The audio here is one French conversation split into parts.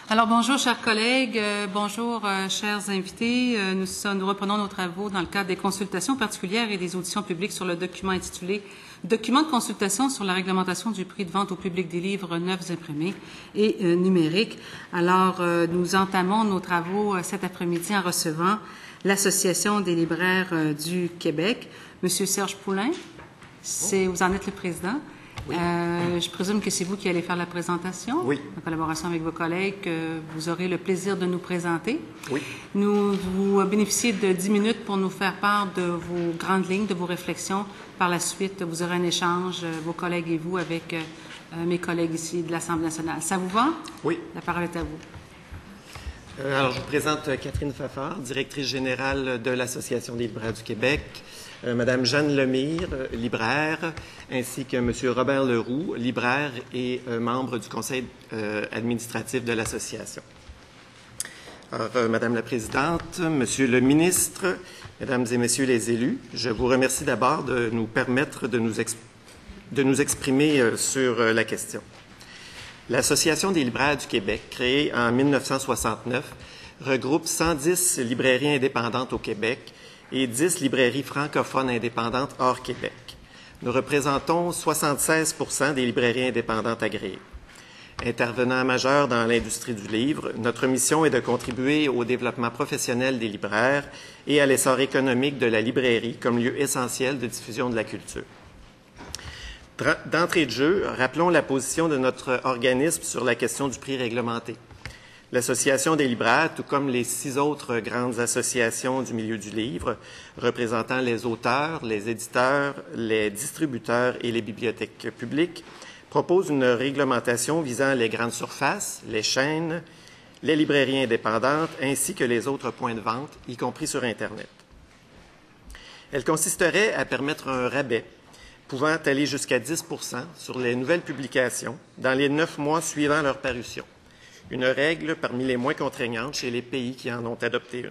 Alors, bonjour, chers collègues. Bonjour, chers invités. Nous reprenons nos travaux dans le cadre des consultations particulières et des auditions publiques sur le document intitulé « Document de consultation sur la réglementation du prix de vente au public des livres neufs imprimés et numériques ». Alors, nous entamons nos travaux cet après-midi en recevant l'Association des libraires du Québec. Monsieur Serge Poulain, vous en êtes le président. Oui. Je présume que c'est vous qui allez faire la présentation. Oui. En collaboration avec vos collègues, que vous aurez le plaisir de nous présenter. Oui. Vous bénéficiez de 10 minutes pour nous faire part de vos grandes lignes, de vos réflexions. Par la suite, vous aurez un échange, vos collègues et vous, avec mes collègues ici de l'Assemblée nationale. Ça vous va? Oui. La parole est à vous. Alors, je vous présente Catherine Fafard, directrice générale de l'Association des libraires du Québec. Madame Jeanne Lemire, libraire, ainsi que Monsieur Robert Leroux, libraire et membre du conseil administratif de l'association. Alors, Madame la Présidente, Monsieur le ministre, Mesdames et Messieurs les élus, je vous remercie d'abord de nous permettre de nous exprimer sur la question. L'Association des libraires du Québec, créée en 1969, regroupe 110 librairies indépendantes au Québec et 10 librairies francophones indépendantes hors Québec. Nous représentons 76 % des librairies indépendantes agréées. Intervenant majeur dans l'industrie du livre, notre mission est de contribuer au développement professionnel des libraires et à l'essor économique de la librairie comme lieu essentiel de diffusion de la culture. D'entrée de jeu, rappelons la position de notre organisme sur la question du prix réglementé. L'Association des libraires, tout comme les 6 autres grandes associations du milieu du livre, représentant les auteurs, les éditeurs, les distributeurs et les bibliothèques publiques, propose une réglementation visant les grandes surfaces, les chaînes, les librairies indépendantes, ainsi que les autres points de vente, y compris sur Internet. Elle consisterait à permettre un rabais pouvant aller jusqu'à 10 % sur les nouvelles publications dans les 9 mois suivant leur parution. Une règle parmi les moins contraignantes chez les pays qui en ont adopté une.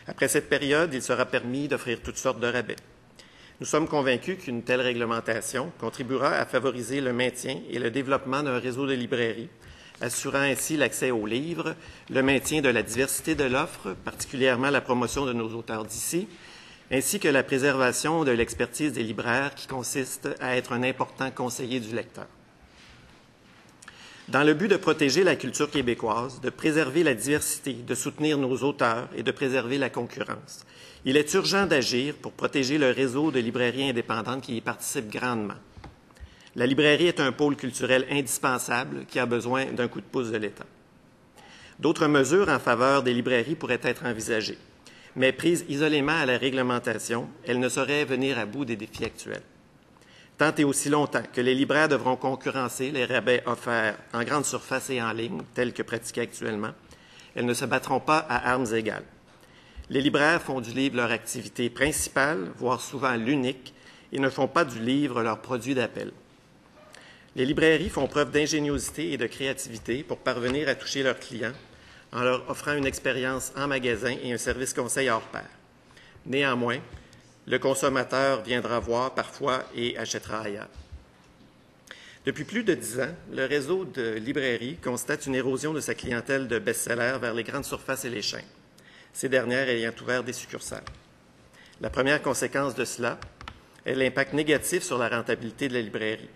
Après cette période, il sera permis d'offrir toutes sortes de rabais. Nous sommes convaincus qu'une telle réglementation contribuera à favoriser le maintien et le développement d'un réseau de librairies, assurant ainsi l'accès aux livres, le maintien de la diversité de l'offre, particulièrement la promotion de nos auteurs d'ici, ainsi que la préservation de l'expertise des libraires qui consiste à être un important conseiller du lecteur. Dans le but de protéger la culture québécoise, de préserver la diversité, de soutenir nos auteurs et de préserver la concurrence, il est urgent d'agir pour protéger le réseau de librairies indépendantes qui y participent grandement. La librairie est un pôle culturel indispensable qui a besoin d'un coup de pouce de l'État. D'autres mesures en faveur des librairies pourraient être envisagées, mais prises isolément à la réglementation, elles ne sauraient venir à bout des défis actuels. Tant et aussi longtemps que les libraires devront concurrencer les rabais offerts en grande surface et en ligne, tels que pratiqués actuellement, elles ne se battront pas à armes égales. Les libraires font du livre leur activité principale, voire souvent l'unique, et ne font pas du livre leur produit d'appel. Les librairies font preuve d'ingéniosité et de créativité pour parvenir à toucher leurs clients en leur offrant une expérience en magasin et un service conseil hors pair. Néanmoins, le consommateur viendra voir parfois et achètera ailleurs. Depuis plus de 10 ans, le réseau de librairies constate une érosion de sa clientèle de best-sellers vers les grandes surfaces et les chaînes, ces dernières ayant ouvert des succursales. La première conséquence de cela est l'impact négatif sur la rentabilité de la librairie.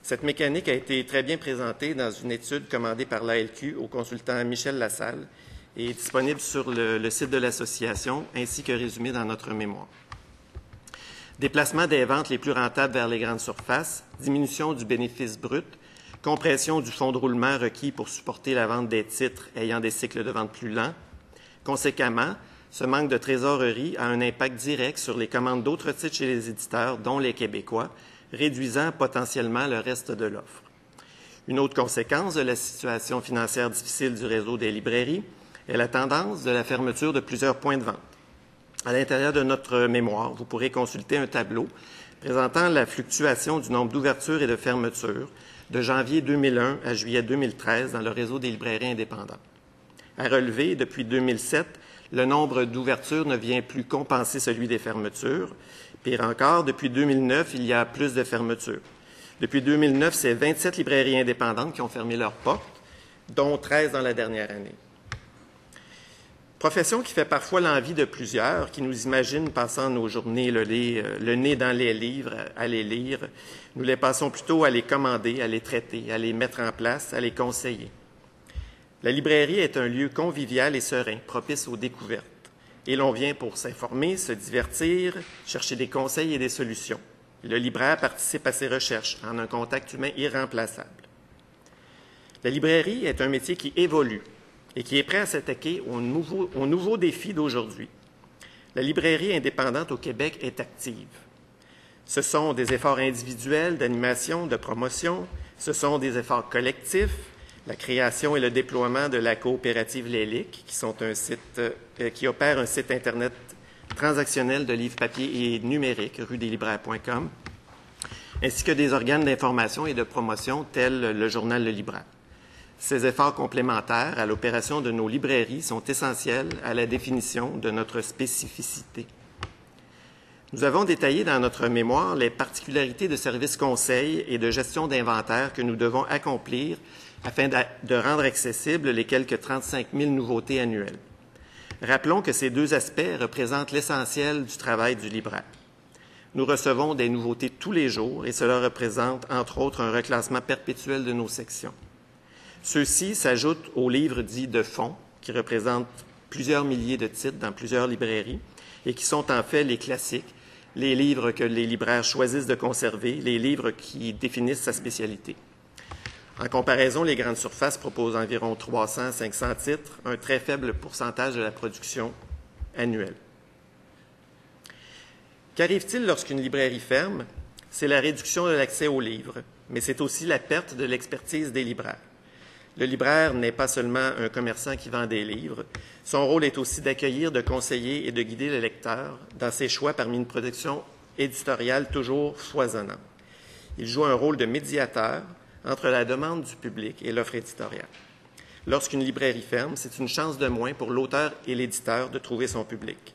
Cette mécanique a été très bien présentée dans une étude commandée par l'ALQ au consultant Michel Lassalle et est disponible sur le site de l'association ainsi que résumée dans notre mémoire. Déplacement des ventes les plus rentables vers les grandes surfaces, diminution du bénéfice brut, compression du fonds de roulement requis pour supporter la vente des titres ayant des cycles de vente plus lents. Conséquemment, ce manque de trésorerie a un impact direct sur les commandes d'autres titres chez les éditeurs, dont les Québécois, réduisant potentiellement le reste de l'offre. Une autre conséquence de la situation financière difficile du réseau des librairies est la tendance de la fermeture de plusieurs points de vente. À l'intérieur de notre mémoire, vous pourrez consulter un tableau présentant la fluctuation du nombre d'ouvertures et de fermetures de janvier 2001 à juillet 2013 dans le réseau des librairies indépendantes. À relever, depuis 2007, le nombre d'ouvertures ne vient plus compenser celui des fermetures. Pire encore, depuis 2009, il y a plus de fermetures. Depuis 2009, c'est 27 librairies indépendantes qui ont fermé leurs portes, dont 13 dans la dernière année. Profession qui fait parfois l'envie de plusieurs, qui nous imaginent passant nos journées le nez dans les livres, à les lire. Nous les passons plutôt à les commander, à les traiter, à les mettre en place, à les conseiller. La librairie est un lieu convivial et serein, propice aux découvertes. Et l'on vient pour s'informer, se divertir, chercher des conseils et des solutions. Et le libraire participe à ces recherches en un contact humain irremplaçable. La librairie est un métier qui évolue et qui est prêt à s'attaquer aux nouveaux défis d'aujourd'hui. La librairie indépendante au Québec est active. Ce sont des efforts individuels d'animation, de promotion, ce sont des efforts collectifs, la création et le déploiement de la coopérative Lélic, qui opère un site Internet transactionnel de livres papier et numérique, ruedeslibraires.com, ainsi que des organes d'information et de promotion tels le journal Le Libraire. Ces efforts complémentaires à l'opération de nos librairies sont essentiels à la définition de notre spécificité. Nous avons détaillé dans notre mémoire les particularités de services conseils et de gestion d'inventaire que nous devons accomplir afin de rendre accessibles les quelques 35 000 nouveautés annuelles. Rappelons que ces deux aspects représentent l'essentiel du travail du libraire. Nous recevons des nouveautés tous les jours et cela représente, entre autres, un reclassement perpétuel de nos sections. Ceux-ci s'ajoutent aux livres dits de fond, qui représentent plusieurs milliers de titres dans plusieurs librairies et qui sont en fait les classiques, les livres que les libraires choisissent de conserver, les livres qui définissent sa spécialité. En comparaison, les grandes surfaces proposent environ 300-500 titres, un très faible pourcentage de la production annuelle. Qu'arrive-t-il lorsqu'une librairie ferme? C'est la réduction de l'accès aux livres, mais c'est aussi la perte de l'expertise des libraires. Le libraire n'est pas seulement un commerçant qui vend des livres. Son rôle est aussi d'accueillir, de conseiller et de guider le lecteur dans ses choix parmi une production éditoriale toujours foisonnante. Il joue un rôle de médiateur entre la demande du public et l'offre éditoriale. Lorsqu'une librairie ferme, c'est une chance de moins pour l'auteur et l'éditeur de trouver son public.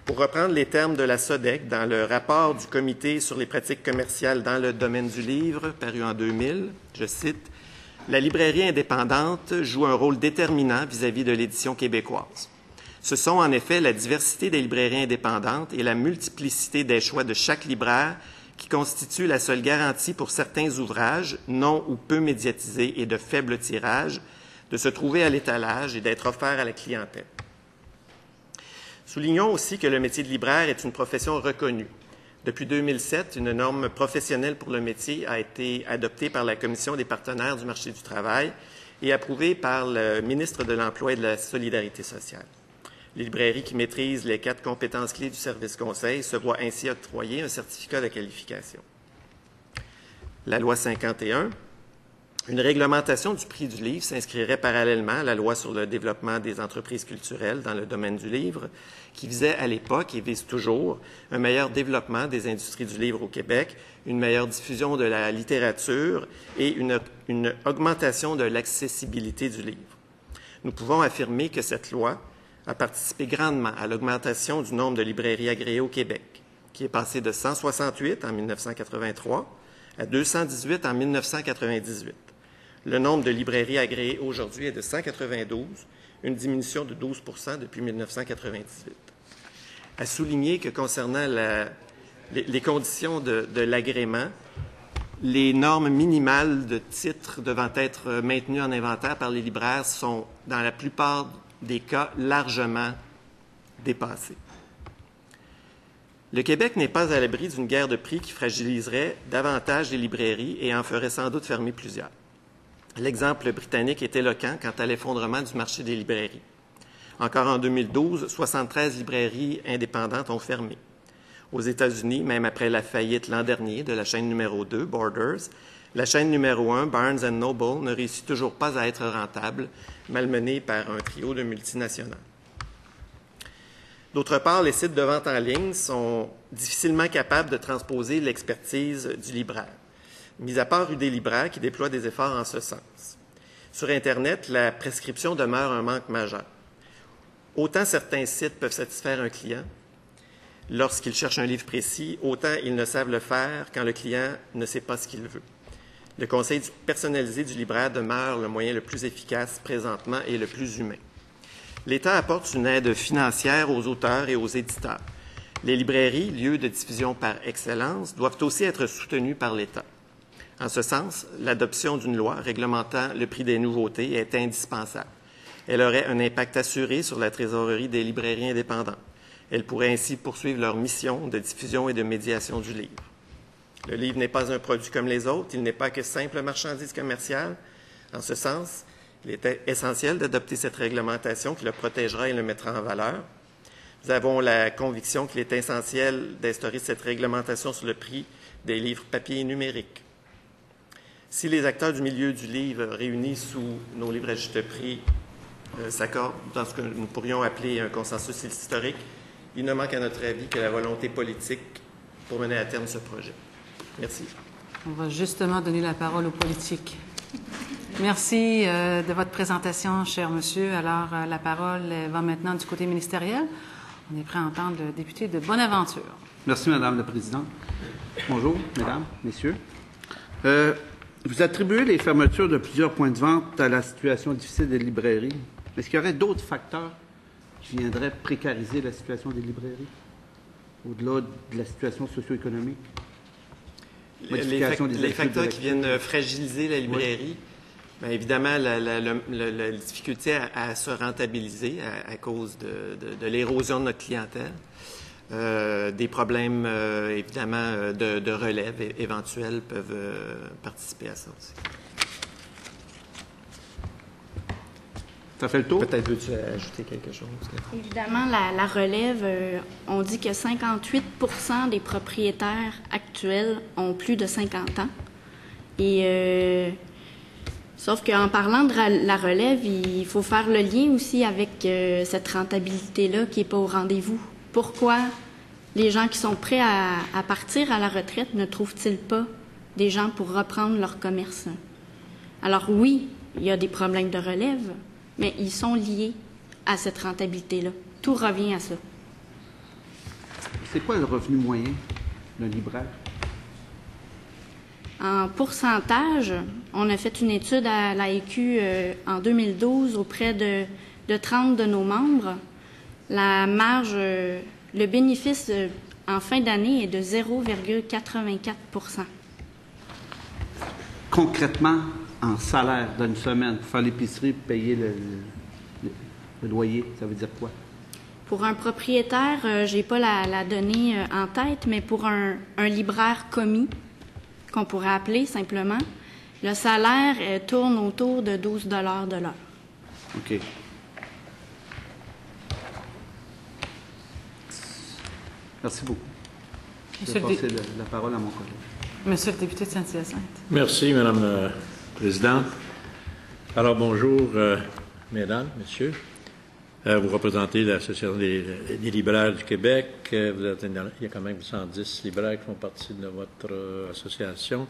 Pour reprendre les termes de la SODEC dans le rapport du Comité sur les pratiques commerciales dans le domaine du livre, paru en 2000, je cite, « La librairie indépendante joue un rôle déterminant vis-à-vis de l'édition québécoise. Ce sont en effet la diversité des librairies indépendantes et la multiplicité des choix de chaque libraire qui constituent la seule garantie pour certains ouvrages, non ou peu médiatisés et de faible tirage, de se trouver à l'étalage et d'être offerts à la clientèle. » Soulignons aussi que le métier de libraire est une profession reconnue. Depuis 2007, une norme professionnelle pour le métier a été adoptée par la Commission des partenaires du marché du travail et approuvée par le ministre de l'Emploi et de la Solidarité sociale. Les librairies qui maîtrisent les 4 compétences clés du service conseil se voient ainsi octroyer un certificat de qualification. La loi 51, une réglementation du prix du livre s'inscrirait parallèlement à la loi sur le développement des entreprises culturelles dans le domaine du livre, qui visait à l'époque et vise toujours un meilleur développement des industries du livre au Québec, une meilleure diffusion de la littérature et une augmentation de l'accessibilité du livre. Nous pouvons affirmer que cette loi a participé grandement à l'augmentation du nombre de librairies agréées au Québec, qui est passé de 168 en 1983 à 218 en 1998. Le nombre de librairies agréées aujourd'hui est de 192, une diminution de 12 % depuis 1998. À souligner que concernant les conditions de l'agrément, les normes minimales de titres devant être maintenues en inventaire par les libraires sont, dans la plupart des cas, largement dépassées. Le Québec n'est pas à l'abri d'une guerre de prix qui fragiliserait davantage les librairies et en ferait sans doute fermer plusieurs. L'exemple britannique est éloquent quant à l'effondrement du marché des librairies. Encore en 2012, 73 librairies indépendantes ont fermé. Aux États-Unis, même après la faillite l'an dernier de la chaîne numéro 2, Borders, la chaîne numéro 1, Barnes & Noble, ne réussit toujours pas à être rentable, malmenée par un trio de multinationales. D'autre part, les sites de vente en ligne sont difficilement capables de transposer l'expertise du libraire, mis à part des libraires qui déploient des efforts en ce sens. Sur Internet, la prescription demeure un manque majeur. Autant certains sites peuvent satisfaire un client lorsqu'il cherche un livre précis, autant ils ne savent le faire quand le client ne sait pas ce qu'il veut. Le conseil personnalisé du libraire demeure le moyen le plus efficace présentement et le plus humain. L'État apporte une aide financière aux auteurs et aux éditeurs. Les librairies, lieux de diffusion par excellence, doivent aussi être soutenues par l'État. En ce sens, l'adoption d'une loi réglementant le prix des nouveautés est indispensable. Elle aurait un impact assuré sur la trésorerie des librairies indépendantes. Elles pourraient ainsi poursuivre leur mission de diffusion et de médiation du livre. Le livre n'est pas un produit comme les autres, il n'est pas que simple marchandise commerciale. En ce sens, il est essentiel d'adopter cette réglementation qui le protégera et le mettra en valeur. Nous avons la conviction qu'il est essentiel d'instaurer cette réglementation sur le prix des livres papier et numériques. Si les acteurs du milieu du livre réunis sous nos livres à juste prix s'accordent dans ce que nous pourrions appeler un consensus historique, il ne manque à notre avis que la volonté politique pour mener à terme ce projet. Merci. On va justement donner la parole aux politiques. Merci de votre présentation, cher monsieur. Alors, la parole va maintenant du côté ministériel. On est prêt à entendre le député de Bonaventure. Merci, Madame la Présidente. Bonjour, Mesdames, Messieurs. Vous attribuez les fermetures de plusieurs points de vente à la situation difficile des librairies. Est-ce qu'il y aurait d'autres facteurs qui viendraient précariser la situation des librairies, au-delà de la situation socio-économique? Les facteurs qui viennent fragiliser la librairie, bien évidemment, la difficulté à se rentabiliser à cause de l'érosion de notre clientèle, des problèmes, évidemment, de relève éventuels peuvent participer à ça aussi. Ça fait le tour? Peut-être veux-tu ajouter quelque chose? Évidemment, la relève, on dit que 58 % des propriétaires actuels ont plus de 50 ans. Et sauf qu'en parlant de la relève, il faut faire le lien aussi avec cette rentabilité-là qui n'est pas au rendez-vous. Pourquoi les gens qui sont prêts à partir à la retraite ne trouvent-ils pas des gens pour reprendre leur commerce? Alors oui, il y a des problèmes de relève, mais ils sont liés à cette rentabilité-là. Tout revient à ça. C'est quoi le revenu moyen d'un libraire? En pourcentage, on a fait une étude à l'AEQ en 2012 auprès de 30 de nos membres. La marge, le bénéfice en fin d'année est de 0,84 %. Concrètement, en salaire d'une semaine, pour faire l'épicerie, payer le loyer, ça veut dire quoi? Pour un propriétaire, j'ai pas la donnée en tête, mais pour un libraire commis, qu'on pourrait appeler simplement, le salaire tourne autour de 12 $ de l'heure. OK. Merci beaucoup. Je vais passer la parole à mon collègue. Monsieur le député de Saint-Hyacinthe. Merci, Madame la Présidente. Alors, bonjour, Mesdames, Messieurs. Vous représentez l'Association des libraires du Québec. Il y a quand même 110 libraires qui font partie de votre association.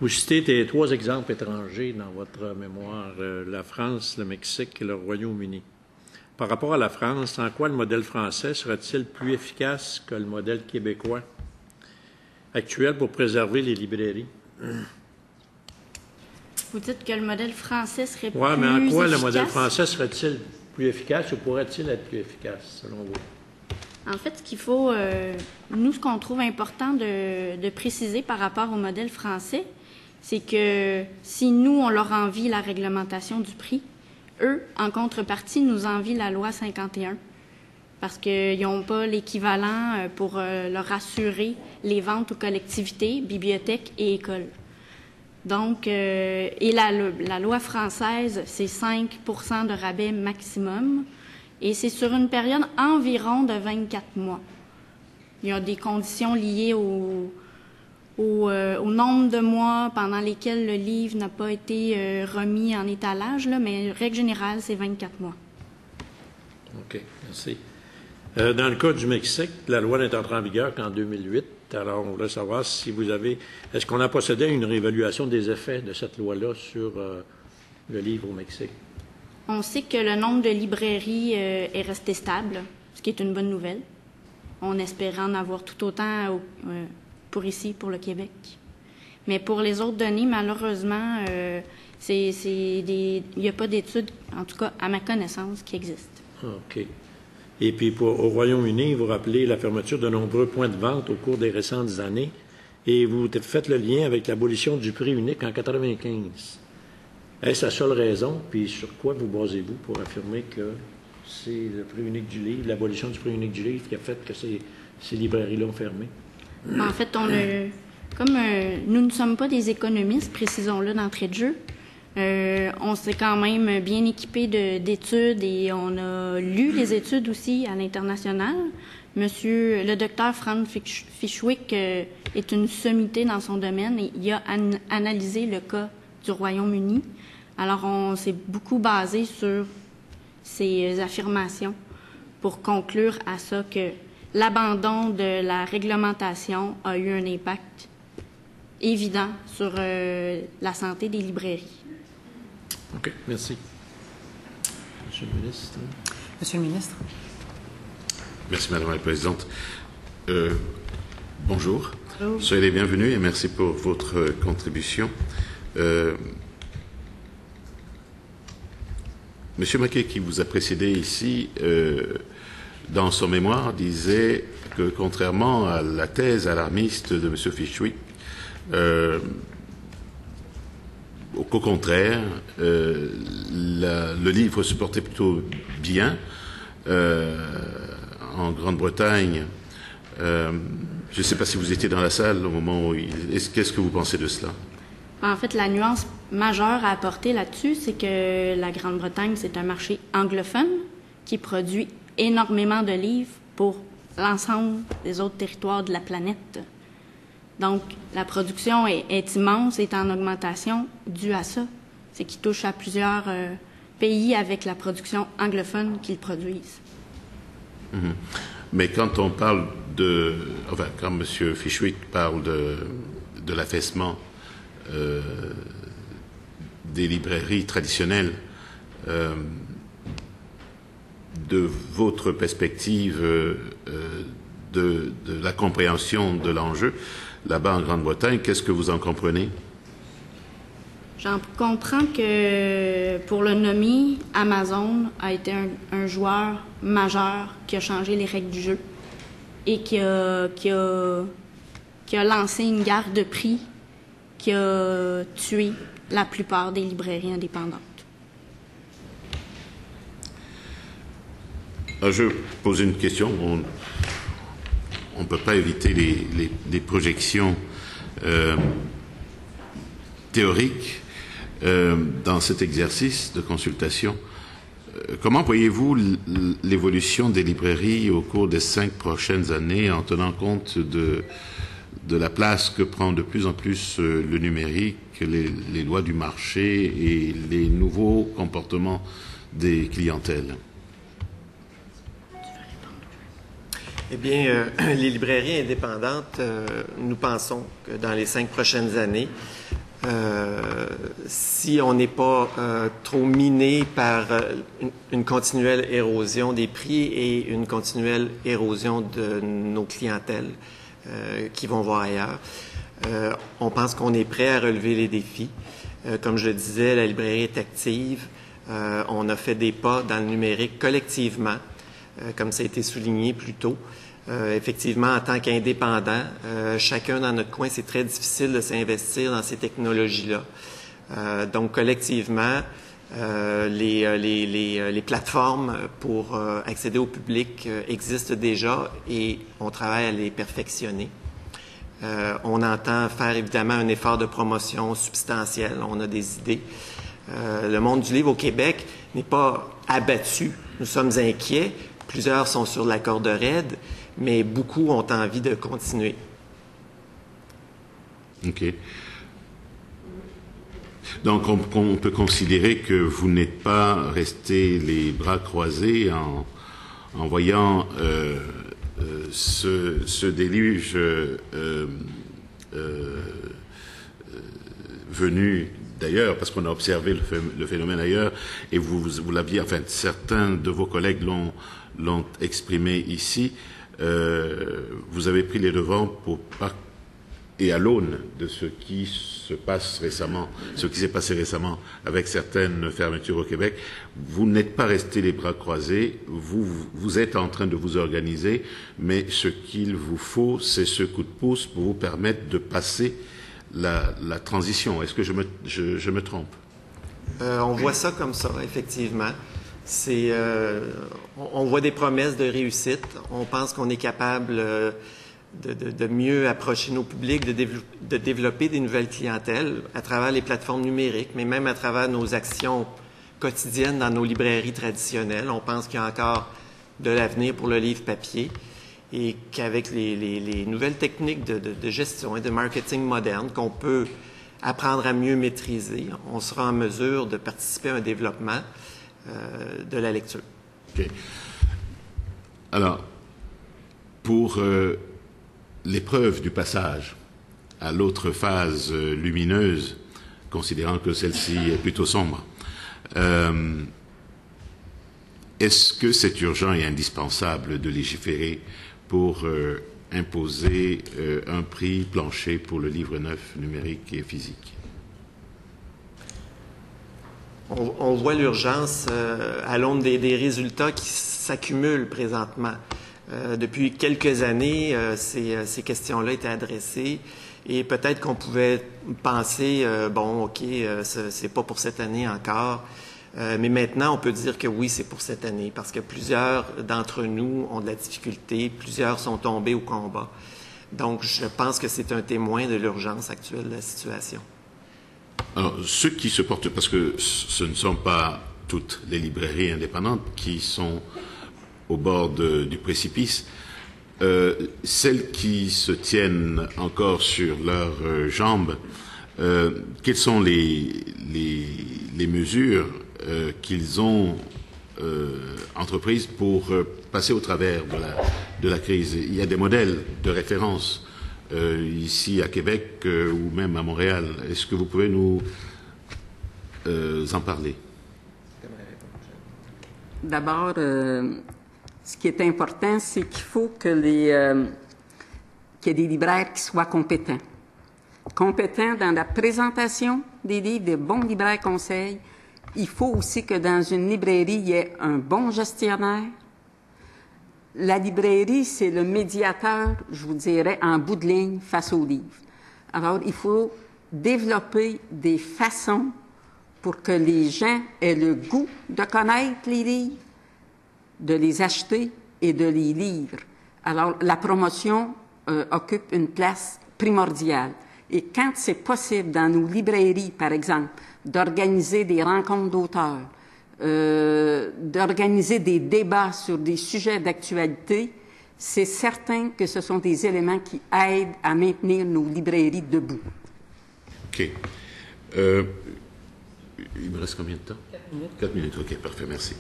Vous citez 3 exemples étrangers dans votre mémoire, la France, le Mexique et le Royaume-Uni. Par rapport à la France, en quoi le modèle français serait-il plus efficace que le modèle québécois actuel pour préserver les librairies? Vous dites que le modèle français serait plus efficace? Oui, mais en quoi efficace? le modèle français serait-il plus efficace ou pourrait-il être plus efficace, selon vous? En fait, ce qu'il faut, nous, ce qu'on trouve important de préciser par rapport au modèle français, c'est que si nous, on leur envie la réglementation du prix, eux, en contrepartie, nous envient la loi 51 parce qu'ils n'ont pas l'équivalent pour leur assurer les ventes aux collectivités, bibliothèques et écoles. Donc, et la loi française, c'est 5 % de rabais maximum et c'est sur une période environ de 24 mois. Il y a des conditions liées au nombre de mois pendant lesquels le livre n'a pas été remis en étalage, là, mais règle générale, c'est 24 mois. OK, merci. Dans le cas du Mexique, la loi n'est entrée en vigueur qu'en 2008. Alors, on voulait savoir si vous avez... Est-ce qu'on a procédé à une réévaluation des effets de cette loi-là sur le livre au Mexique? On sait que le nombre de librairies est resté stable, ce qui est une bonne nouvelle. On espérait en avoir tout autant pour ici, pour le Québec. Mais pour les autres données, malheureusement, il n'y a pas d'études, en tout cas à ma connaissance, qui existent. OK. Et puis, au Royaume-Uni, vous rappelez la fermeture de nombreux points de vente au cours des récentes années et vous faites le lien avec l'abolition du prix unique en 1995. Est-ce la seule raison? Puis sur quoi vous basez-vous pour affirmer que c'est le prix unique du livre, l'abolition du prix unique du livre qui a fait que ces librairies-là ont fermé? En fait, nous ne sommes pas des économistes, précisons-le d'entrée de jeu. On s'est quand même bien équipé d'études et on a lu les études aussi à l'international. Le docteur Franz Fischwick est une sommité dans son domaine et il a analysé le cas du Royaume-Uni. Alors, on s'est beaucoup basé sur ces affirmations pour conclure à ça que l'abandon de la réglementation a eu un impact évident sur la santé des librairies. OK, merci. Monsieur le ministre. Monsieur le ministre. Merci, Madame la Présidente. Bonjour. Bonjour. Soyez les bienvenus et merci pour votre contribution. Monsieur Maquet, qui vous a précédé ici, dans son mémoire, disait que contrairement à la thèse alarmiste de Monsieur Fischwick, qu'au contraire, le livre se portait plutôt bien en Grande-Bretagne. Je ne sais pas si vous étiez dans la salle au moment où qu'est-ce que vous pensez de cela? En fait, la nuance majeure à apporter là-dessus, c'est que la Grande-Bretagne, c'est un marché anglophone qui produit énormément de livres pour l'ensemble des autres territoires de la planète. Donc, la production est immense, est en augmentation due à ça. C'est qu'il touche à plusieurs pays avec la production anglophone qu'ils produisent. Mm-hmm. Mais quand on parle quand M. Fischwick parle de l'affaissement des librairies traditionnelles, de votre perspective de la compréhension de l'enjeu, là-bas en Grande-Bretagne, qu'est-ce que vous en comprenez? J'en comprends que, pour le nommer, Amazon a été un joueur majeur qui a changé les règles du jeu et qui a lancé une guerre de prix qui a tué la plupart des librairies indépendantes. Je pose une question. On ne peut pas éviter les projections théoriques dans cet exercice de consultation. Comment voyez-vous l'évolution des librairies au cours des 5 prochaines années en tenant compte de la place que prend de plus en plus le numérique, les lois du marché et les nouveaux comportements des clientèles? Eh bien, les librairies indépendantes, nous pensons que dans les 5 prochaines années, si on n'est pas trop miné par une continuelle érosion des prix et une continuelle érosion de nos clientèles qui vont voir ailleurs, on pense qu'on est prêt à relever les défis. Comme je le disais, la librairie est active. On a fait des pas dans le numérique collectivement, comme ça a été souligné plus tôt. Effectivement, en tant qu'indépendant, chacun dans notre coin, c'est très difficile de s'investir dans ces technologies-là. Donc, collectivement, les plateformes pour accéder au public existent déjà et on travaille à les perfectionner. On entend faire évidemment un effort de promotion substantiel. On a des idées. Le monde du livre au Québec n'est pas abattu. Nous sommes inquiets. Plusieurs sont sur la corde raide, mais beaucoup ont envie de continuer. OK. Donc, on peut considérer que vous n'êtes pas resté les bras croisés en voyant ce déluge venu d'ailleurs, parce qu'on a observé le phénomène ailleurs, et vous l'aviez, enfin, certains de vos collègues l'ont exprimé ici. Vous avez pris les devants pour pas et à l'aune de ce qui se passe récemment, ce qui s'est passé récemment avec certaines fermetures au Québec, vous n'êtes pas resté les bras croisés, vous êtes en train de vous organiser, mais ce qu'il vous faut, c'est ce coup de pouce pour vous permettre de passer la transition. Est-ce que je me trompe? On voit ça comme ça, effectivement. On voit des promesses de réussite. On pense qu'on est capable de mieux approcher nos publics, de développer des nouvelles clientèles à travers les plateformes numériques, mais même à travers nos actions quotidiennes dans nos librairies traditionnelles. On pense qu'il y a encore de l'avenir pour le livre papier et qu'avec les nouvelles techniques de gestion et de marketing moderne qu'on peut apprendre à mieux maîtriser, on sera en mesure de participer à un développement de la lecture. OK. Alors, pour l'épreuve du passage à l'autre phase lumineuse, considérant que celle-ci est plutôt sombre, est-ce que c'est urgent et indispensable de légiférer pour imposer un prix plancher pour le livre neuf numérique et physique? On voit l'urgence à l'aune des résultats qui s'accumulent présentement. Depuis quelques années, ces questions-là étaient adressées et peut-être qu'on pouvait penser, bon, OK, c'est pas pour cette année encore, mais maintenant, on peut dire que oui, c'est pour cette année parce que plusieurs d'entre nous ont de la difficulté, plusieurs sont tombés au combat. Donc, je pense que c'est un témoin de l'urgence actuelle de la situation. Alors, ceux qui se portent, parce que ce ne sont pas toutes les librairies indépendantes qui sont au bord du précipice, celles qui se tiennent encore sur leurs jambes, quelles sont les mesures qu'ils ont entreprises pour passer au travers de la crise? Il y a des modèles de référence ici à Québec ou même à Montréal. Est-ce que vous pouvez nous en parler? D'abord, ce qui est important, c'est qu'il faut qu'il y ait des libraires qui soient compétents. Compétents dans la présentation des livres, des bons libraires conseils. Il faut aussi que dans une librairie, il y ait un bon gestionnaire. La librairie, c'est le médiateur, je vous dirais, en bout de ligne face aux livres. Alors, il faut développer des façons pour que les gens aient le goût de connaître les livres, de les acheter et de les lire. Alors, la promotion occupe une place primordiale. Et quand c'est possible dans nos librairies, par exemple, d'organiser des rencontres d'auteurs, d'organiser des débats sur des sujets d'actualité, c'est certain que ce sont des éléments qui aident à maintenir nos librairies debout. OK. Il me reste combien de temps? 4 minutes. 4 minutes, OK, parfait, merci.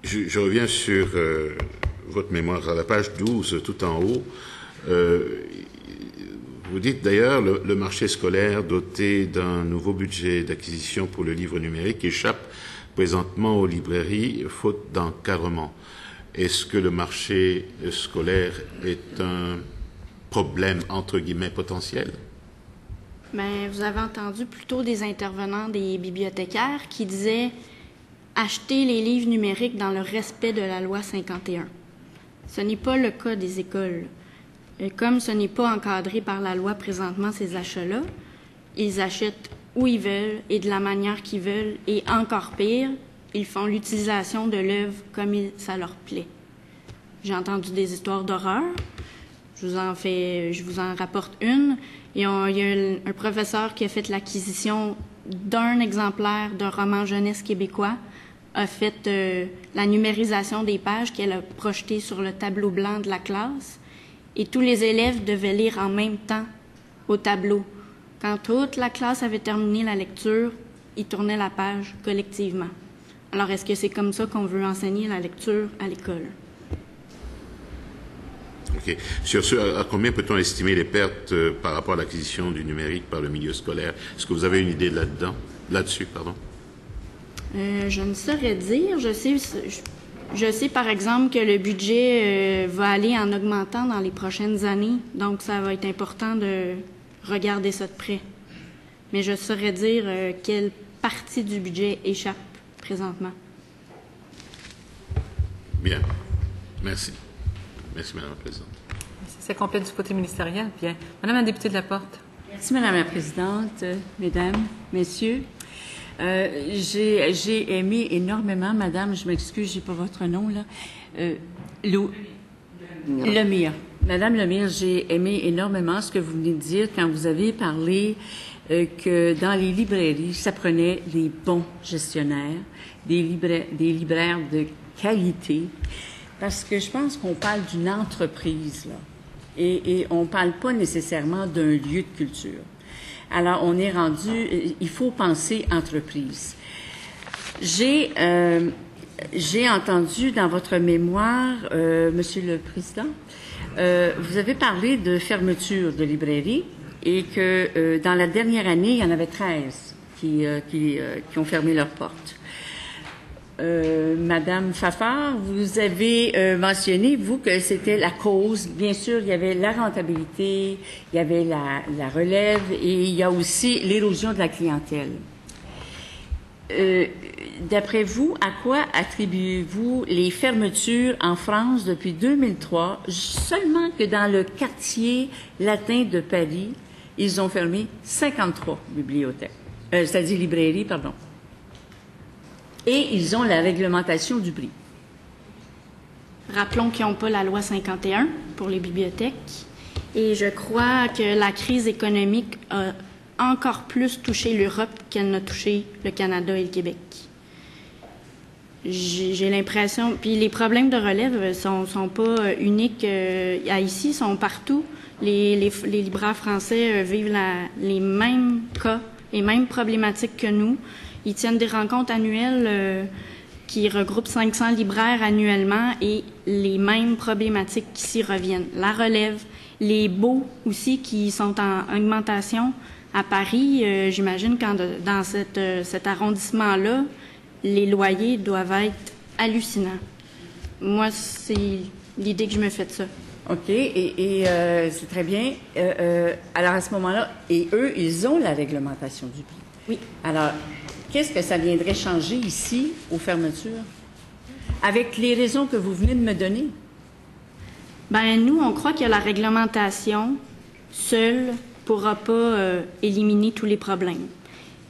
Je reviens sur votre mémoire, à la page 12, tout en haut. Vous dites d'ailleurs, le marché scolaire doté d'un nouveau budget d'acquisition pour le livre numérique échappe présentement aux librairies faute d'encadrement. Est-ce que le marché scolaire est un problème, entre guillemets, potentiel? Bien, vous avez entendu plutôt des intervenants des bibliothécaires qui disaient acheter les livres numériques dans le respect de la loi 51. Ce n'est pas le cas des écoles. Et comme ce n'est pas encadré par la loi présentement, ces achats-là, ils achètent où ils veulent et de la manière qu'ils veulent. Et encore pire, ils font l'utilisation de l'œuvre comme ça leur plaît. J'ai entendu des histoires d'horreur. Je vous en rapporte une. Il y a un professeur qui a fait l'acquisition d'un exemplaire d'un roman jeunesse québécois, a fait la numérisation des pages qu'elle a projetées sur le tableau blanc de la classe. Et tous les élèves devaient lire en même temps au tableau. Quand toute la classe avait terminé la lecture, ils tournaient la page collectivement. Alors, est-ce que c'est comme ça qu'on veut enseigner la lecture à l'école? OK. Sur ce, à combien peut-on estimer les pertes par rapport à l'acquisition du numérique par le milieu scolaire? Est-ce que vous avez une idée là-dessus, pardon? Je ne saurais dire. Je sais, Je sais, par exemple, que le budget va aller en augmentant dans les prochaines années, donc ça va être important de regarder ça de près. Mais je saurais dire quelle partie du budget échappe présentement. Bien. Merci. Merci, Madame la Présidente. C'est complet du côté ministériel. Bien. Madame la députée de la Porte. Merci, Madame la Présidente, Mesdames, Messieurs. J'ai aimé énormément, Madame, je m'excuse, j'ai pas votre nom, là, Lemire. Madame Lemire, j'ai aimé énormément ce que vous venez de dire quand vous avez parlé que dans les librairies, ça prenait les bons gestionnaires, des libraires de qualité, parce que je pense qu'on parle d'une entreprise, là, et on parle pas nécessairement d'un lieu de culture. Alors, on est rendu, il faut penser entreprise. J'ai entendu dans votre mémoire, Monsieur le Président, vous avez parlé de fermeture de librairies et que dans la dernière année, il y en avait 13 qui ont fermé leurs portes. Madame Fafard, vous avez mentionné, vous, que c'était la cause. Bien sûr, il y avait la rentabilité, il y avait la relève et il y a aussi l'érosion de la clientèle. D'après vous, à quoi attribuez-vous les fermetures en France depuis 2003, seulement que dans le quartier latin de Paris, ils ont fermé 53 bibliothèques, c'est-à-dire librairies, pardon. Et ils ont la réglementation du prix. Rappelons qu'ils n'ont pas la loi 51 pour les bibliothèques. Et je crois que la crise économique a encore plus touché l'Europe qu'elle n'a touché le Canada et le Québec. J'ai l'impression... Puis les problèmes de relève sont pas uniques à ici, sont partout. Les libraires français vivent les mêmes cas, les mêmes problématiques que nous. Ils tiennent des rencontres annuelles qui regroupent 500 libraires annuellement et les mêmes problématiques qui s'y reviennent. La relève, les baux aussi qui sont en augmentation. À Paris, j'imagine quand dans cet arrondissement-là, les loyers doivent être hallucinants. Moi, c'est l'idée que je me fais de ça. OK, et c'est très bien. Alors, à ce moment-là, et eux, ils ont la réglementation du prix. Oui. Alors, qu'est-ce que ça viendrait changer ici, aux fermetures, avec les raisons que vous venez de me donner? Bien, nous, on croit que la réglementation seule pourra pas éliminer tous les problèmes.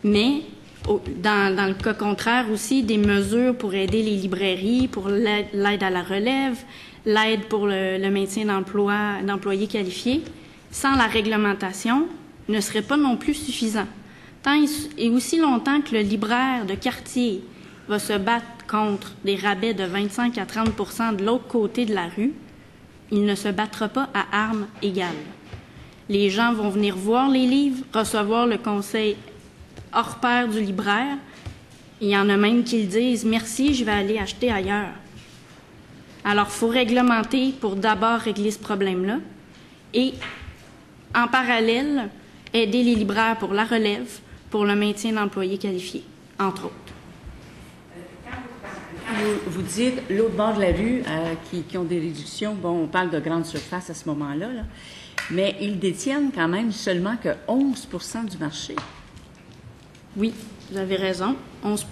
Mais, dans le cas contraire aussi, des mesures pour aider les librairies, pour l'aide à la relève, l'aide pour le maintien d'employés qualifiés, sans la réglementation, ne serait pas non plus suffisant. Tant et aussi longtemps que le libraire de quartier va se battre contre des rabais de 25 à 30 de l'autre côté de la rue, il ne se battra pas à armes égales. Les gens vont venir voir les livres, recevoir le conseil hors pair du libraire. Il y en a même qui le disent « Merci, je vais aller acheter ailleurs ». Alors, il faut réglementer pour d'abord régler ce problème-là et, en parallèle, aider les libraires pour la relève, pour le maintien d'employés qualifiés, entre autres. Vous dites l'autre bord de la rue qui ont des réductions, bon, on parle de grandes surfaces à ce moment-là, là, mais ils détiennent quand même seulement que 11 du marché. Oui, vous avez raison, 11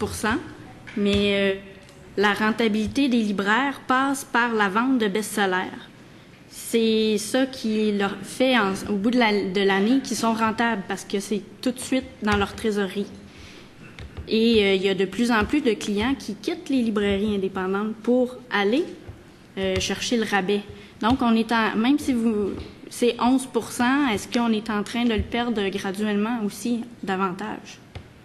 mais la rentabilité des libraires passe par la vente de best-sellers. C'est ça qui leur fait, au bout de l'année, qu'ils sont rentables parce que c'est tout de suite dans leur trésorerie. Et il y a de plus en plus de clients qui quittent les librairies indépendantes pour aller chercher le rabais. Donc, même si c'est 11 est-ce qu'on est en train de le perdre graduellement aussi davantage?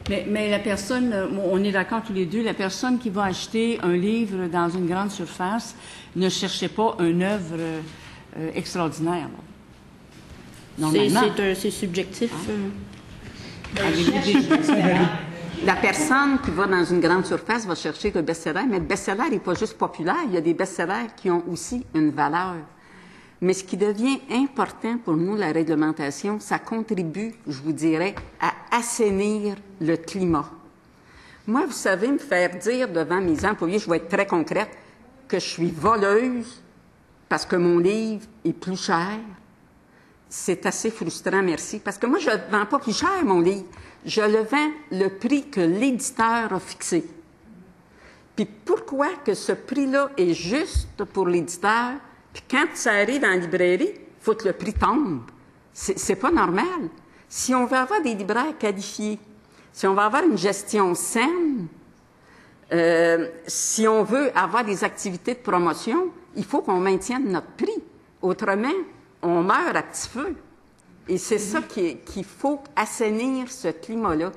Mais la personne, on est d'accord tous les deux, la personne qui va acheter un livre dans une grande surface ne cherchait pas une œuvre extraordinaire. Normalement. C'est subjectif. La personne qui va dans une grande surface va chercher le best-seller, mais le best-seller n'est pas juste populaire, il y a des best-sellers qui ont aussi une valeur. Mais ce qui devient important pour nous, la réglementation, ça contribue, je vous dirais, à assainir le climat. Moi, vous savez, me faire dire devant mes employés, je vais être très concrète, que je suis voleuse parce que mon livre est plus cher, c'est assez frustrant, merci. Parce que moi, je ne vends pas plus cher, mon livre. Je le vends le prix que l'éditeur a fixé. Puis pourquoi que ce prix-là est juste pour l'éditeur, puis quand ça arrive en librairie, il faut que le prix tombe. C'est pas normal. Si on veut avoir des libraires qualifiés, si on veut avoir une gestion saine, si on veut avoir des activités de promotion, il faut qu'on maintienne notre prix. Autrement, on meurt à petit feu. Et c'est ça qu'il faut assainir ce climat-là.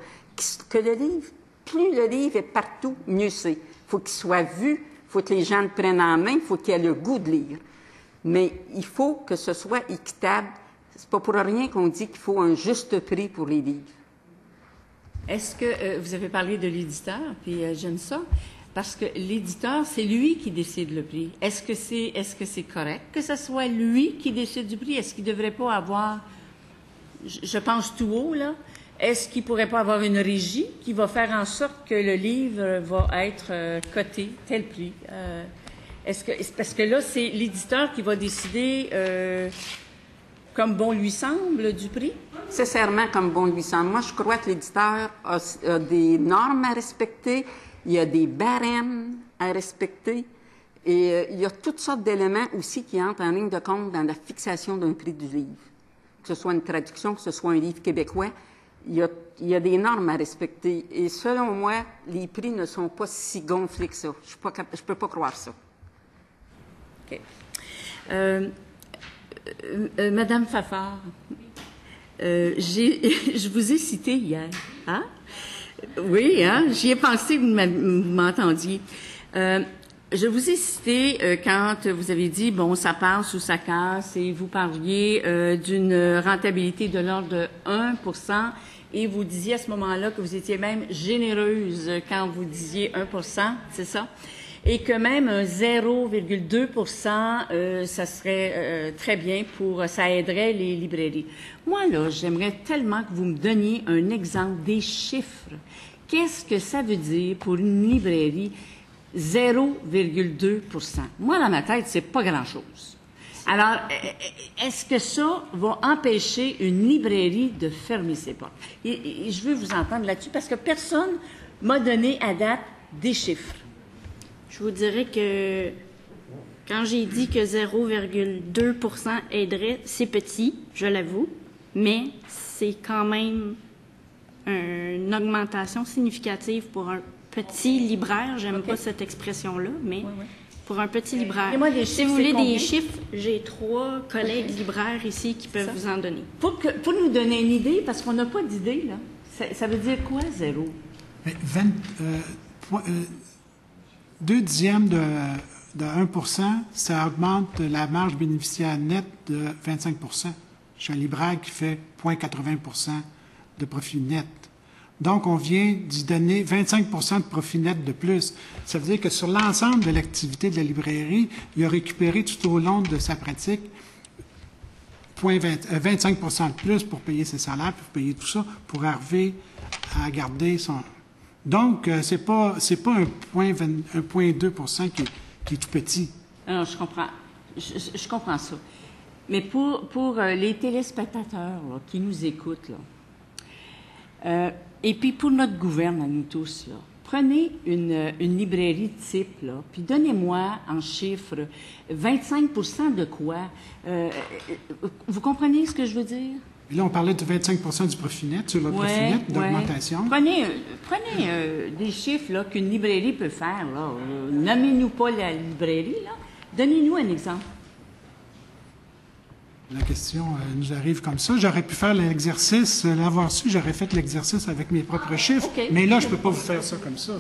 Que le livre, plus le livre est partout, mieux c'est. Il faut qu'il soit vu, il faut que les gens le prennent en main, il faut qu'il ait le goût de lire. Mais il faut que ce soit équitable. C'est pas pour rien qu'on dit qu'il faut un juste prix pour les livres. Est-ce que vous avez parlé de l'éditeur, puis j'aime ça, parce que l'éditeur, c'est lui qui décide le prix. Est-ce que c'est correct que ce soit lui qui décide du prix? Est-ce qu'il ne devrait pas avoir, je pense tout haut, là, est-ce qu'il ne pourrait pas avoir une régie qui va faire en sorte que le livre va être coté tel prix? Parce que là, c'est l'éditeur qui va décider comme bon lui semble du prix? Nécessairement comme bon lui semble. Moi, je crois que l'éditeur a des normes à respecter, il y a des barèmes à respecter, et il y a toutes sortes d'éléments aussi qui entrent en ligne de compte dans la fixation d'un prix du livre. Que ce soit une traduction, que ce soit un livre québécois, il y a des normes à respecter. Et selon moi, les prix ne sont pas si gonflés que ça. Je peux pas croire ça. OK. Madame Fafard, je vous ai cité hier. Hein? Oui, hein? J'y ai pensé, vous m'entendiez. Je vous ai cité quand vous avez dit, bon, ça passe ou ça casse, et vous parliez d'une rentabilité de l'ordre de 1%, et vous disiez à ce moment-là que vous étiez même généreuse quand vous disiez 1%, c'est ça? Et que même un 0,2%, ça serait très bien ça aiderait les librairies. Moi, là, j'aimerais tellement que vous me donniez un exemple des chiffres. Qu'est-ce que ça veut dire pour une librairie 0,2%? Moi, dans ma tête, c'est pas grand-chose. Alors, est-ce que ça va empêcher une librairie de fermer ses portes? Et je veux vous entendre là-dessus parce que personne m'a donné à date des chiffres. Je vous dirais que quand j'ai dit que 0,2% aiderait, c'est petit, je l'avoue, mais c'est quand même une augmentation significative pour un petit libraire. J'aime pas cette expression-là, mais pour un petit libraire. Si vous voulez des chiffres, j'ai 3 collègues libraires ici qui peuvent vous en donner. Pour nous donner une idée, parce qu'on n'a pas d'idée, là, ça veut dire quoi, 0? 2 dixièmes de 1%, ça augmente la marge bénéficiaire nette de 25%. Chez un libraire qui fait 0,80% de profit net. Donc, on vient d'y donner 25% de profit net de plus. Ça veut dire que sur l'ensemble de l'activité de la librairie, il a récupéré tout au long de sa pratique 25% de plus pour payer ses salaires, pour payer tout ça, pour arriver à garder son... Donc, c'est pas 1,2% qui est tout petit. Non, je comprends. Je comprends ça. Mais pour les téléspectateurs là, qui nous écoutent, là, et puis pour notre gouverne à nous tous, là, prenez une librairie type, là, puis donnez-moi en chiffres 25% de quoi? Vous comprenez ce que je veux dire? Là, on parlait de 25% du profit net, sur le profit net d'augmentation. Prenez des chiffres là, qu'une librairie peut faire. Nommez-nous pas la librairie. Là. Donnez-nous un exemple. La question nous arrive comme ça. J'aurais pu faire l'exercice, l'avoir su, j'aurais fait l'exercice avec mes propres chiffres. Okay. Mais là, je ne peux pas vous faire ça comme ça.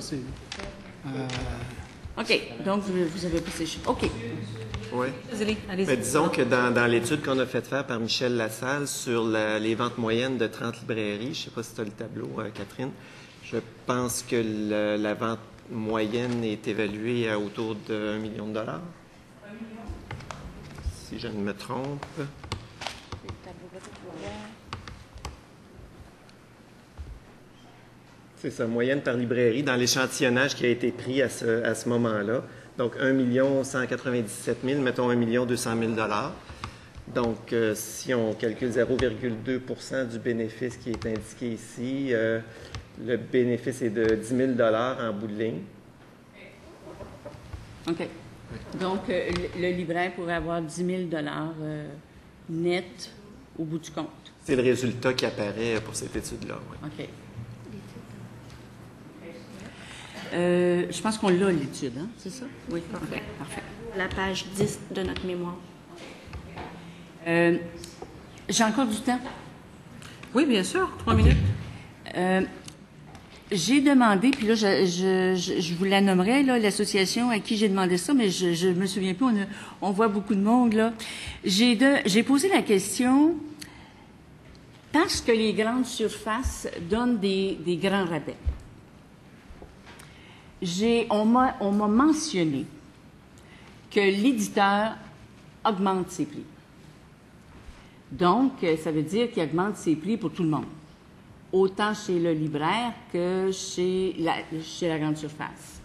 OK. Donc, vous avez pas ces chiffres. OK. Oui. Mais disons que dans l'étude qu'on a fait faire par Michel Lassalle sur les ventes moyennes de 30 librairies, je ne sais pas si tu as le tableau, Catherine, je pense que la vente moyenne est évaluée à autour de 1 million de dollars. 1 million? Si je ne me trompe. C'est ça, moyenne par librairie dans l'échantillonnage qui a été pris à ce moment-là. Donc, 1 197 000, mettons 1 200 000 $. Donc, si on calcule 0,2 % du bénéfice qui est indiqué ici, le bénéfice est de 10 000 $ en bout de ligne. OK. Donc, le libraire pourrait avoir 10 000 net au bout du compte. C'est le résultat qui apparaît pour cette étude-là. Oui. OK. Je pense qu'on l'a, l'étude, hein? C'est ça? Oui, parfait. Okay. Parfait. La page 10 de notre mémoire. J'ai encore du temps? Oui, bien sûr. 3 minutes. J'ai demandé, puis là, je vous la nommerai, là, l'association à qui j'ai demandé ça, mais je me souviens plus, on voit beaucoup de monde, là. J'ai posé la question, parce que les grandes surfaces donnent des grands rabais. On m'a mentionné que l'éditeur augmente ses prix. Donc, ça veut dire qu'il augmente ses prix pour tout le monde, autant chez le libraire que chez la grande surface.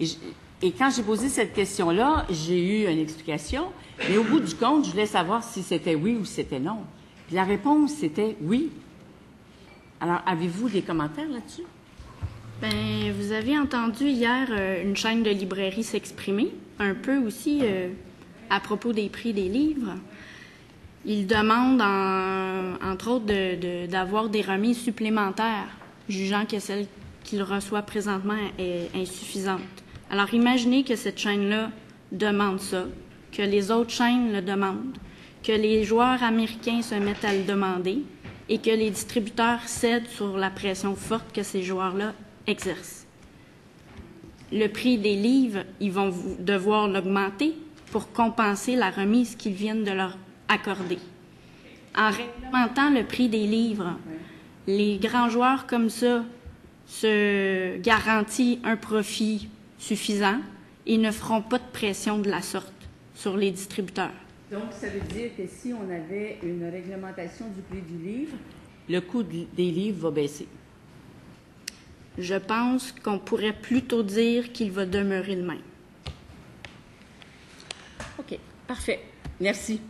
Et quand j'ai posé cette question-là, j'ai eu une explication, mais au bout du compte, je voulais savoir si c'était oui ou si c'était non. Puis la réponse, c'était oui. Alors, avez-vous des commentaires là-dessus? Bien, vous avez entendu hier une chaîne de librairie s'exprimer, un peu aussi à propos des prix des livres. Ils demandent, entre autres, d'avoir des remises supplémentaires, jugeant que celle qu'ils reçoivent présentement est insuffisante. Alors, imaginez que cette chaîne-là demande ça, que les autres chaînes le demandent, que les joueurs américains se mettent à le demander et que les distributeurs cèdent sur la pression forte que ces joueurs-là exercent. Le prix des livres, ils vont devoir l'augmenter pour compenser la remise qu'ils viennent de leur accorder. En réglementant le prix des livres, les grands joueurs comme ça se garantissent un profit suffisant et ne feront pas de pression de la sorte sur les distributeurs. Donc, ça veut dire que si on avait une réglementation du prix du livre, le coût des livres va baisser. Je pense qu'on pourrait plutôt dire qu'il va demeurer le même. OK, parfait. Merci.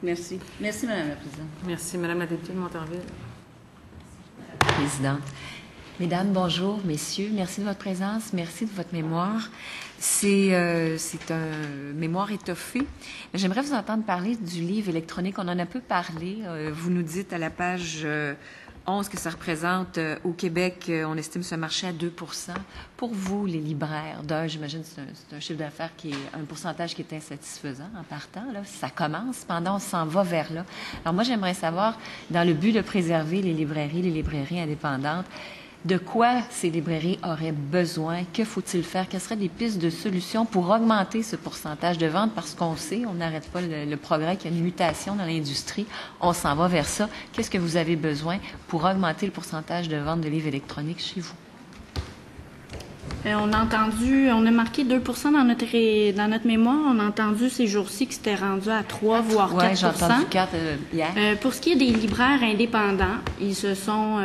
Merci. Merci, Mme la Présidente. Merci, Mme la députée de Montarville. Présidente. Mesdames, bonjour. Messieurs, merci de votre présence. Merci de votre mémoire. C'est un mémoire étoffé. J'aimerais vous entendre parler du livre électronique. On en a peu parlé. Vous nous dites à la page 11 que ça représente au Québec, on estime ce marché à 2 %. Pour vous, les libraires, j'imagine que c'est un chiffre d'affaires qui est un pourcentage qui est insatisfaisant en partant. Là. Ça commence, cependant, on s'en va vers là. Alors moi, j'aimerais savoir, dans le but de préserver les librairies indépendantes, de quoi ces librairies auraient besoin? Que faut-il faire? Quelles seraient des pistes de solutions pour augmenter ce pourcentage de vente? Parce qu'on sait, on n'arrête pas le progrès, qu'il y a une mutation dans l'industrie. On s'en va vers ça. Qu'est-ce que vous avez besoin pour augmenter le pourcentage de vente de livres électroniques chez vous? On a marqué 2 % dans notre mémoire. On a entendu ces jours-ci que c'était rendu à 3 voire 4 %. Oui, j'ai entendu 4 hier. Pour ce qui est des libraires indépendants, ils se sont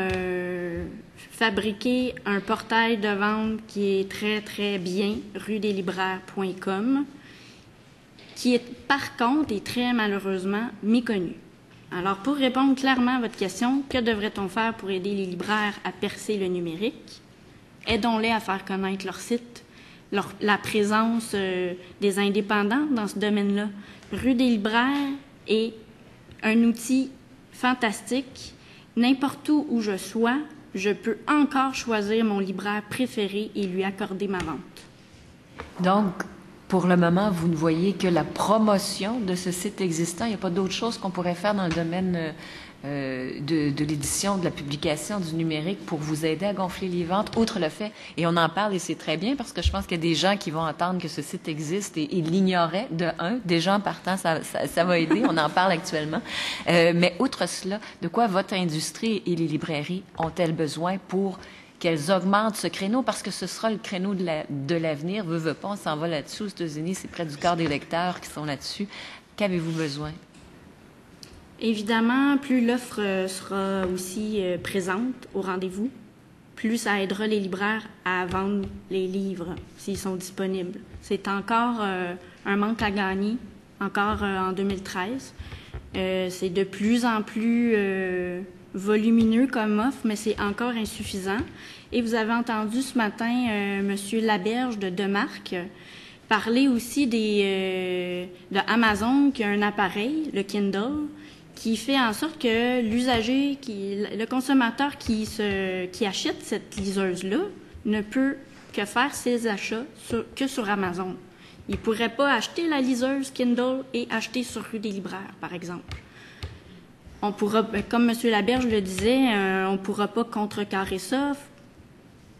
fabriqué un portail de vente qui est très, très bien, ruedeslibraires.com, qui est, par contre, et très malheureusement, méconnu. Alors, pour répondre clairement à votre question, que devrait-on faire pour aider les libraires à percer le numérique? Aidons-les à faire connaître leur site, la présence des indépendants dans ce domaine-là. Rue des libraires est un outil fantastique. N'importe où je sois, je peux encore choisir mon libraire préféré et lui accorder ma vente. Donc, pour le moment, vous ne voyez que la promotion de ce site existant. Il n'y a pas d'autre chose qu'on pourrait faire dans le domaine de l'édition, de la publication, du numérique pour vous aider à gonfler les ventes, outre le fait, et on en parle et c'est très bien parce que je pense qu'il y a des gens qui vont entendre que ce site existe et ils l'ignoraient de un. Déjà en partant, ça va aider, on en parle actuellement. Mais outre cela, de quoi votre industrie et les librairies ont-elles besoin pour qu'elles augmentent ce créneau? Parce que ce sera le créneau de l'avenir. Veut pas, on s'en va là-dessus. Aux États-Unis, c'est près du quart des lecteurs qui sont là-dessus. Qu'avez-vous besoin? Évidemment, plus l'offre sera aussi présente au rendez-vous, plus ça aidera les libraires à vendre les livres s'ils sont disponibles. C'est encore un manque à gagner, encore en 2013. C'est de plus en plus volumineux comme offre, mais c'est encore insuffisant. Et vous avez entendu ce matin M. Laberge de Demarque parler aussi de Amazon qui a un appareil, le Kindle, qui fait en sorte que l'usager, le consommateur qui achète cette liseuse-là ne peut que faire ses achats que sur Amazon. Il ne pourrait pas acheter la liseuse Kindle et acheter sur Rue des Libraires, par exemple. On pourra, comme M. Laberge le disait, on ne pourra pas contrecarrer ça,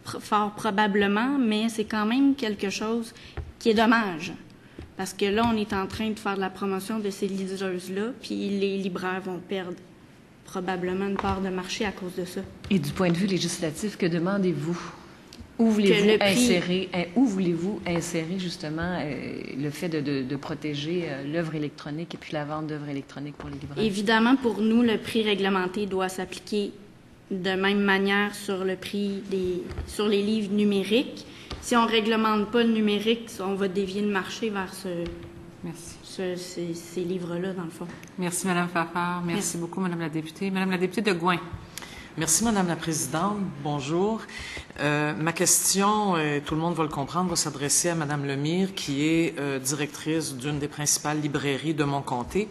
fort probablement, mais c'est quand même quelque chose qui est dommage. Parce que là, on est en train de faire de la promotion de ces liseuses-là, puis les libraires vont perdre probablement une part de marché à cause de ça. Et du point de vue législatif, que demandez-vous? Où voulez-vous insérer justement le fait de protéger l'œuvre électronique et puis la vente d'œuvres électroniques pour les libraires? Évidemment, pour nous, le prix réglementé doit s'appliquer de même manière sur le prix sur les livres numériques. Si on ne réglemente pas le numérique, on va dévier le marché vers ces livres-là, dans le fond. Merci, Mme Fafard. Merci beaucoup, Mme la députée. Mme la députée de Gouin. Merci, Madame la Présidente. Bonjour. Ma question, tout le monde va le comprendre, va s'adresser à Madame Lemire, qui est directrice d'une des principales librairies de mon comté.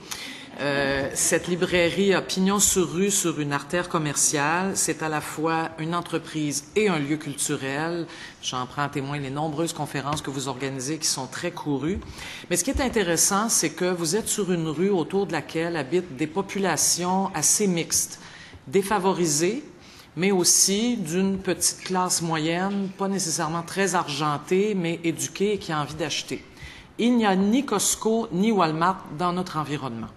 Cette librairie a pignon sur rue sur une artère commerciale. C'est à la fois une entreprise et un lieu culturel. J'en prends à témoin les nombreuses conférences que vous organisez qui sont très courues. Mais ce qui est intéressant, c'est que vous êtes sur une rue autour de laquelle habitent des populations assez mixtes, défavorisées, mais aussi d'une petite classe moyenne, pas nécessairement très argentée, mais éduquée et qui a envie d'acheter. Il n'y a ni Costco ni Walmart dans notre environnement.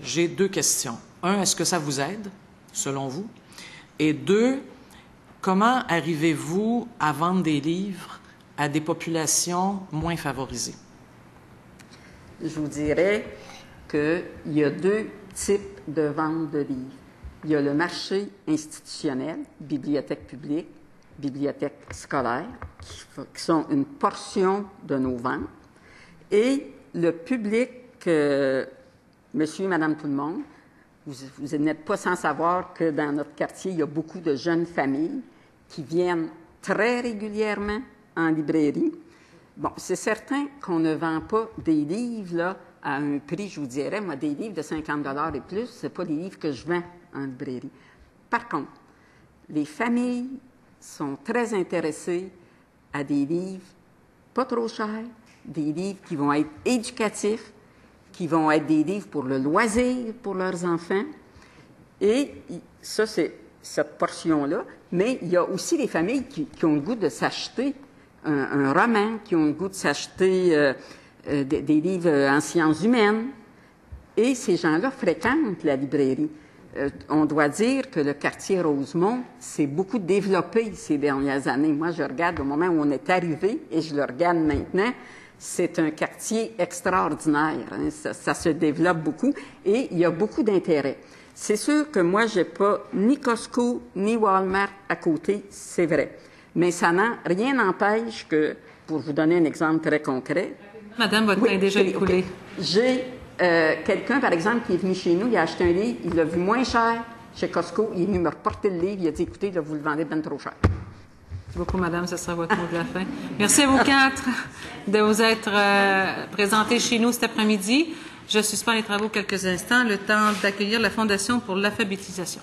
J'ai deux questions. Un, est-ce que ça vous aide, selon vous? Et deux, comment arrivez-vous à vendre des livres à des populations moins favorisées? Je vous dirais qu'il y a deux types de vente de livres. Il y a le marché institutionnel, bibliothèques publiques, bibliothèques scolaires, qui sont une portion de nos ventes, et le public, monsieur, madame, tout le monde, vous n'êtes pas sans savoir que dans notre quartier, il y a beaucoup de jeunes familles qui viennent très régulièrement en librairie. Bon, c'est certain qu'on ne vend pas des livres là, à un prix, je vous dirais, moi, des livres de 50 $ et plus, ce n'est pas les livres que je vends en librairie. Par contre, les familles sont très intéressées à des livres pas trop chers, des livres qui vont être éducatifs, qui vont être des livres pour le loisir pour leurs enfants. Et ça, c'est cette portion-là. Mais il y a aussi les familles qui ont le goût de s'acheter un roman, qui ont le goût de s'acheter des livres en sciences humaines. Et ces gens-là fréquentent la librairie. On doit dire que le quartier Rosemont s'est beaucoup développé ces dernières années. Moi, je regarde au moment où on est arrivé, et je le regarde maintenant, c'est un quartier extraordinaire. Hein. Ça se développe beaucoup et il y a beaucoup d'intérêt. C'est sûr que moi, j'ai pas ni Costco ni Walmart à côté, c'est vrai. Mais rien n'empêche que, pour vous donner un exemple très concret... Madame, votre temps est déjà écoulé. Okay. J'ai quelqu'un, par exemple, qui est venu chez nous, il a acheté un livre, il l'a vu moins cher chez Costco, il est venu me reporter le livre, il a dit, écoutez, là, vous le vendez bien trop cher. Merci beaucoup, Madame. Ce sera votre mot de la fin. Merci à vous quatre de vous être présentés chez nous cet après-midi. Je suspends les travaux quelques instants, le temps d'accueillir la Fondation pour l'alphabétisation.